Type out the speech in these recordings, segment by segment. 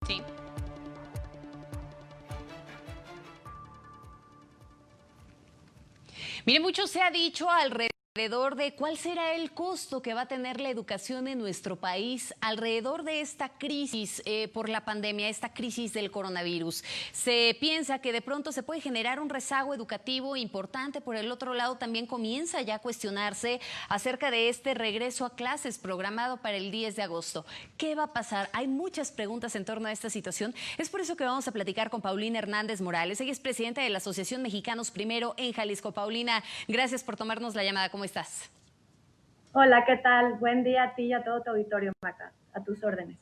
Sí. Mire, mucho se ha dicho alrededor de cuál será el costo que va a tener la educación en nuestro país alrededor de esta crisis por la pandemia, esta crisis del coronavirus. Se piensa que de pronto se puede generar un rezago educativo importante. Por el otro lado, también comienza ya a cuestionarse acerca de este regreso a clases programado para el 10 de agosto. ¿Qué va a pasar? Hay muchas preguntas en torno a esta situación. Es por eso que vamos a platicar con Paulina Hernández Morales. Ella es presidenta de la Asociación Mexicanos Primero en Jalisco. Paulina, gracias por tomarnos la llamada. ¿Cómo estás? Hola, ¿qué tal? Buen día a ti y a todo tu auditorio, Maca. A tus órdenes.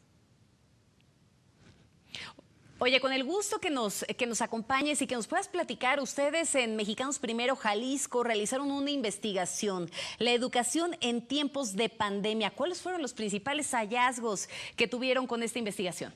Oye, con el gusto que nos acompañes y que nos puedas platicar, ustedes en Mexicanos Primero Jalisco realizaron una investigación, la educación en tiempos de pandemia. ¿Cuáles fueron los principales hallazgos que tuvieron con esta investigación?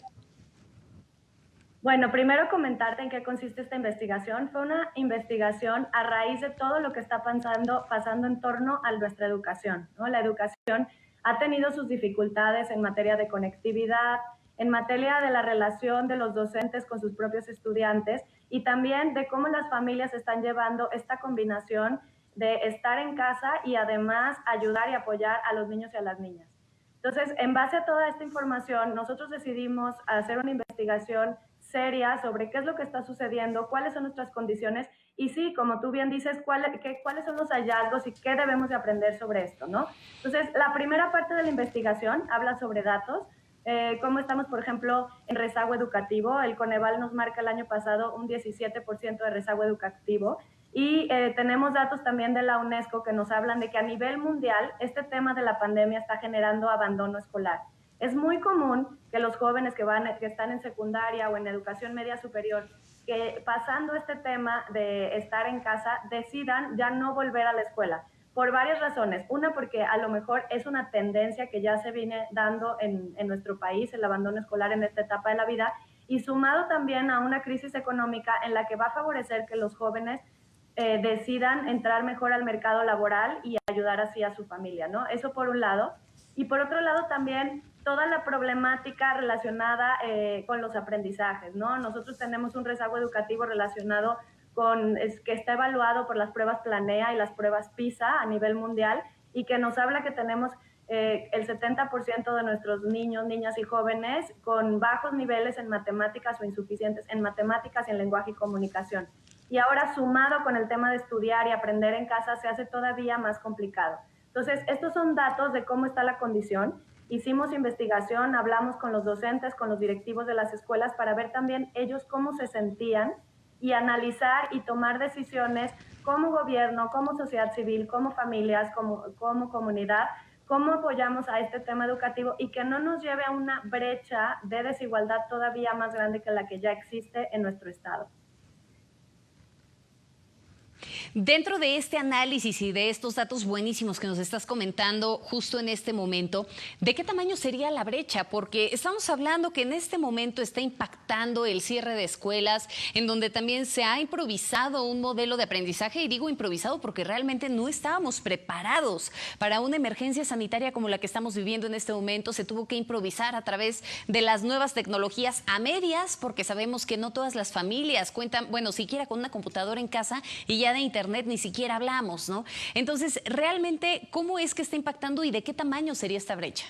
Bueno, primero comentarte en qué consiste esta investigación. Fue una investigación a raíz de todo lo que está pasando en torno a nuestra educación, ¿no? La educación ha tenido sus dificultades en materia de conectividad, en materia de la relación de los docentes con sus propios estudiantes y también de cómo las familias están llevando esta combinación de estar en casa y además ayudar y apoyar a los niños y a las niñas. Entonces, en base a toda esta información, nosotros decidimos hacer una investigación seria sobre qué es lo que está sucediendo, cuáles son nuestras condiciones y sí, como tú bien dices, cuáles son los hallazgos y qué debemos de aprender sobre esto, ¿no? Entonces, la primera parte de la investigación habla sobre datos, cómo estamos, por ejemplo, en rezago educativo. El Coneval nos marca el año pasado un 17% de rezago educativo y tenemos datos también de la UNESCO que nos hablan de que a nivel mundial este tema de la pandemia está generando abandono escolar. Es muy común que los jóvenes que están en secundaria o en educación media superior, que pasando este tema de estar en casa, decidan ya no volver a la escuela por varias razones. Una, porque a lo mejor es una tendencia que ya se viene dando en nuestro país, el abandono escolar en esta etapa de la vida, y sumado también a una crisis económica en la que va a favorecer que los jóvenes decidan entrar mejor al mercado laboral y ayudar así a su familia, ¿no? Eso por un lado. Y por otro lado también toda la problemática relacionada con los aprendizajes, ¿no? Nosotros tenemos un rezago educativo relacionado que está evaluado por las pruebas Planea y las pruebas PISA a nivel mundial y que nos habla que tenemos el 70% de nuestros niños, niñas y jóvenes con bajos niveles en matemáticas o insuficientes en matemáticas y en lenguaje y comunicación. Y ahora sumado con el tema de estudiar y aprender en casa se hace todavía más complicado. Entonces, estos son datos de cómo está la condición. Hicimos investigación, hablamos con los docentes, con los directivos de las escuelas para ver también ellos cómo se sentían y analizar y tomar decisiones como gobierno, como sociedad civil, como familias, como comunidad, cómo apoyamos a este tema educativo y que no nos lleve a una brecha de desigualdad todavía más grande que la que ya existe en nuestro estado. Dentro de este análisis y de estos datos buenísimos que nos estás comentando justo en este momento, ¿de qué tamaño sería la brecha? Porque estamos hablando que en este momento está impactando el cierre de escuelas, en donde también se ha improvisado un modelo de aprendizaje, y digo improvisado porque realmente no estábamos preparados para una emergencia sanitaria como la que estamos viviendo en este momento. Se tuvo que improvisar a través de las nuevas tecnologías a medias, porque sabemos que no todas las familias cuentan, bueno, siquiera con una computadora en casa, y ya de internet ni siquiera hablamos, ¿no? Entonces, realmente, ¿cómo es que está impactando y de qué tamaño sería esta brecha?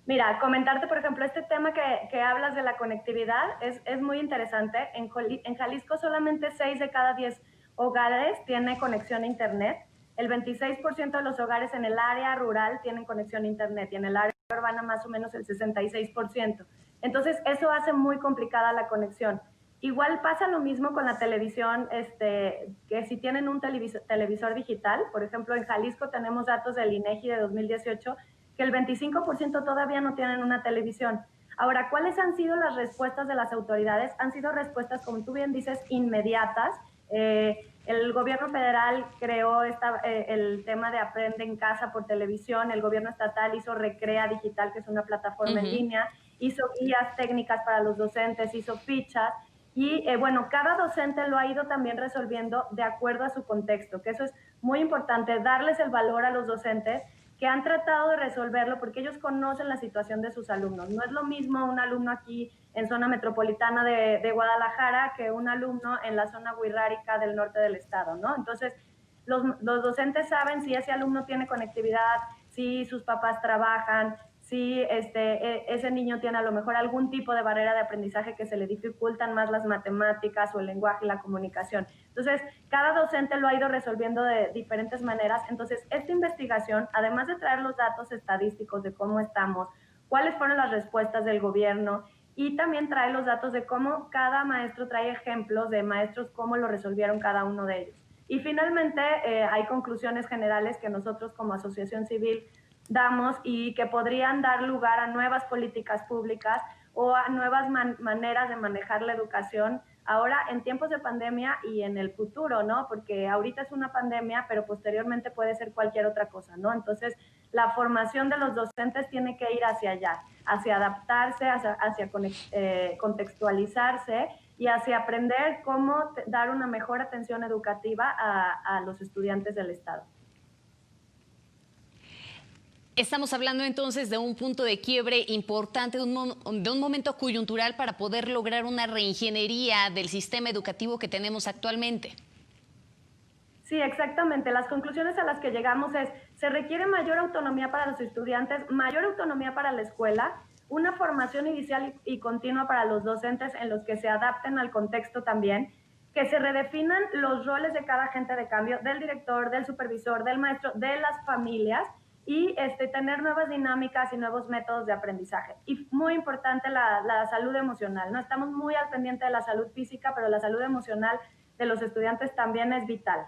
Mira, comentarte, por ejemplo, este tema que hablas de la conectividad es muy interesante. En Jalisco solamente 6 de cada 10 hogares tiene conexión a Internet. El 26% de los hogares en el área rural tienen conexión a Internet y en el área urbana más o menos el 66%. Entonces, eso hace muy complicada la conexión. Igual pasa lo mismo con la televisión, que si tienen un televisor digital, por ejemplo, en Jalisco tenemos datos del INEGI de 2018, que el 25% todavía no tienen una televisión. Ahora, ¿cuáles han sido las respuestas de las autoridades? Han sido respuestas, como tú bien dices, inmediatas. El gobierno federal creó el tema de Aprende en Casa por televisión, el gobierno estatal hizo Recrea Digital, que es una plataforma en línea, hizo guías técnicas para los docentes, hizo fichas, y bueno, cada docente lo ha ido también resolviendo de acuerdo a su contexto, que eso es muy importante, darles el valor a los docentes que han tratado de resolverlo porque ellos conocen la situación de sus alumnos. No es lo mismo un alumno aquí en zona metropolitana de Guadalajara que un alumno en la zona wixárika del norte del estado, ¿no? Entonces, los docentes saben si ese alumno tiene conectividad, si sus papás trabajan, si ese niño tiene a lo mejor algún tipo de barrera de aprendizaje que se le dificultan más las matemáticas o el lenguaje y la comunicación. Entonces, cada docente lo ha ido resolviendo de diferentes maneras. Entonces, esta investigación, además de traer los datos estadísticos de cómo estamos, cuáles fueron las respuestas del gobierno, y también trae los datos de cómo cada maestro trae ejemplos de maestros, cómo lo resolvieron cada uno de ellos. Y finalmente hay conclusiones generales que nosotros como asociación civil damos y que podrían dar lugar a nuevas políticas públicas o a nuevas maneras de manejar la educación ahora en tiempos de pandemia y en el futuro, ¿no? Porque ahorita es una pandemia, pero posteriormente puede ser cualquier otra cosa, ¿no? Entonces, la formación de los docentes tiene que ir hacia allá, hacia adaptarse, hacia contextualizarse y hacia aprender cómo dar una mejor atención educativa a los estudiantes del Estado. Estamos hablando entonces de un punto de quiebre importante, de un momento coyuntural para poder lograr una reingeniería del sistema educativo que tenemos actualmente. Sí, exactamente. Las conclusiones a las que llegamos es, se requiere mayor autonomía para los estudiantes, mayor autonomía para la escuela, una formación inicial y continua para los docentes en los que se adapten al contexto también, que se redefinan los roles de cada agente de cambio, del director, del supervisor, del maestro, de las familias, y tener nuevas dinámicas y nuevos métodos de aprendizaje. Y muy importante la salud emocional, ¿no? Estamos muy al pendiente de la salud física, pero la salud emocional de los estudiantes también es vital.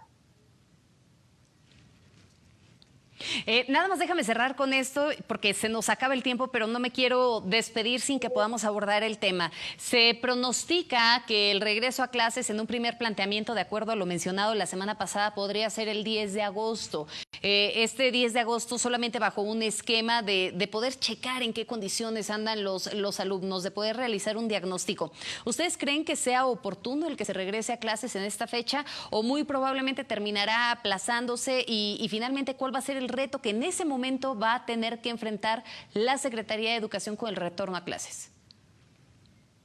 Nada más déjame cerrar con esto porque se nos acaba el tiempo, pero no me quiero despedir sin que podamos abordar el tema. Se pronostica que el regreso a clases en un primer planteamiento, de acuerdo a lo mencionado la semana pasada, podría ser el 10 de agosto. Este 10 de agosto solamente bajo un esquema de poder checar en qué condiciones andan los alumnos, de poder realizar un diagnóstico. ¿Ustedes creen que sea oportuno el que se regrese a clases en esta fecha o muy probablemente terminará aplazándose y finalmente cuál va a ser el reto que en ese momento va a tener que enfrentar la Secretaría de Educación con el retorno a clases?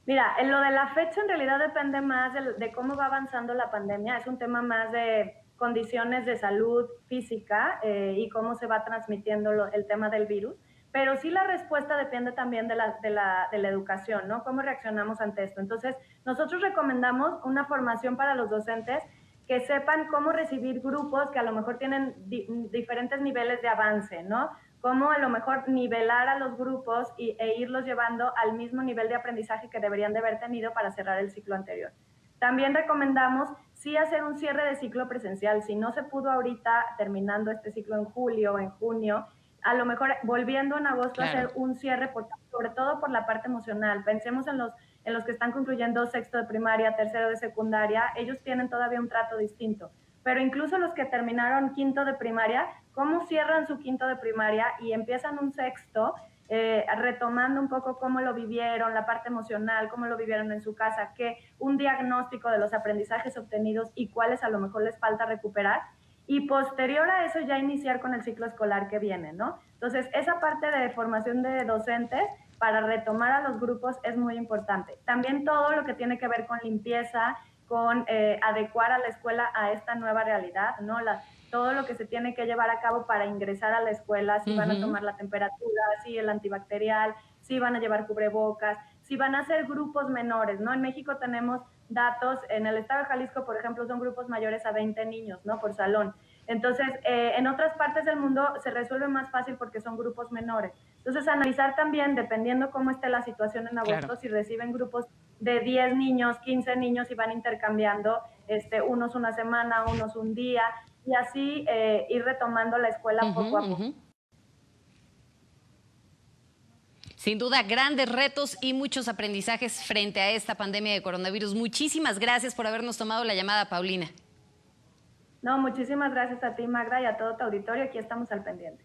Mira, en lo de la fecha en realidad depende más de cómo va avanzando la pandemia. Es un tema más de condiciones de salud física y cómo se va transmitiendo el tema del virus. Pero sí la respuesta depende también de la educación, ¿no? ¿Cómo reaccionamos ante esto? Entonces, nosotros recomendamos una formación para los docentes que sepan cómo recibir grupos que a lo mejor tienen diferentes niveles de avance, ¿no? Cómo a lo mejor nivelar a los grupos e irlos llevando al mismo nivel de aprendizaje que deberían de haber tenido para cerrar el ciclo anterior. También recomendamos sí hacer un cierre de ciclo presencial. Si no se pudo ahorita, terminando este ciclo en julio o en junio, a lo mejor volviendo en agosto a hacer un cierre, sobre todo por la parte emocional. Pensemos en los que están concluyendo sexto de primaria, tercero de secundaria, ellos tienen todavía un trato distinto. Pero incluso los que terminaron quinto de primaria, ¿cómo cierran su quinto de primaria y empiezan un sexto? Retomando un poco cómo lo vivieron, la parte emocional, cómo lo vivieron en su casa, que un diagnóstico de los aprendizajes obtenidos y cuáles a lo mejor les falta recuperar, y posterior a eso ya iniciar con el ciclo escolar que viene, ¿no? Entonces, esa parte de formación de docentes para retomar a los grupos es muy importante. También todo lo que tiene que ver con limpieza, con adecuar a la escuela a esta nueva realidad, ¿no? Todo lo que se tiene que llevar a cabo para ingresar a la escuela, si van a tomar la temperatura, si el antibacterial, si van a llevar cubrebocas, si van a ser grupos menores, ¿no? En México tenemos datos, en el estado de Jalisco, por ejemplo, son grupos mayores a 20 niños, ¿no? Por salón. Entonces, en otras partes del mundo se resuelve más fácil porque son grupos menores. Entonces, analizar también, dependiendo cómo esté la situación en agosto, si reciben grupos de 10 niños, 15 niños y van intercambiando, unos una semana, unos un día, y así ir retomando la escuela poco a poco. Sin duda, grandes retos y muchos aprendizajes frente a esta pandemia de coronavirus. Muchísimas gracias por habernos tomado la llamada, Paulina. No, muchísimas gracias a ti, Magda, y a todo tu auditorio. Aquí estamos al pendiente.